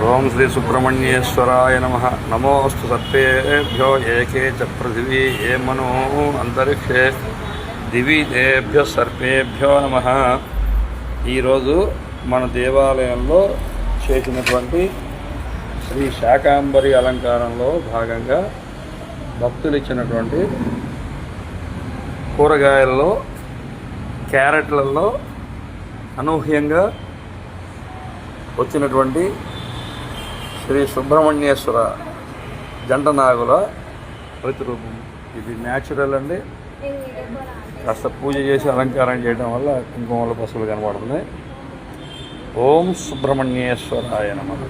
ఓం శ్రీ సుబ్రహ్మణ్యేశ్వరాయ నమః. నమోస్తు సర్పేభ్యో ఏకే చ పృథివీ ఏ మనో అంతరిక్షే దివి తేభ్యో సర్పేభ్యో నమః. ఈరోజు మన దేవాలయంలో చేసినటువంటి శ్రీ శాకాంబరి అలంకారంలో భాగంగా భక్తులు ఇచ్చినటువంటి కూరగాయల్లో క్యారెట్లలో అనూహ్యంగా వచ్చినటువంటి శ్రీ సుబ్రహ్మణ్యేశ్వర జంటనాగుల ప్రతిరూపం. ఇది న్యాచురల్ అండి. కాస్త పూజ చేసి అలంకారం చేయడం వల్ల కుంకుమల పసులు కనబడుతుంది. ఓం సుబ్రహ్మణ్యేశ్వరాయ నమః.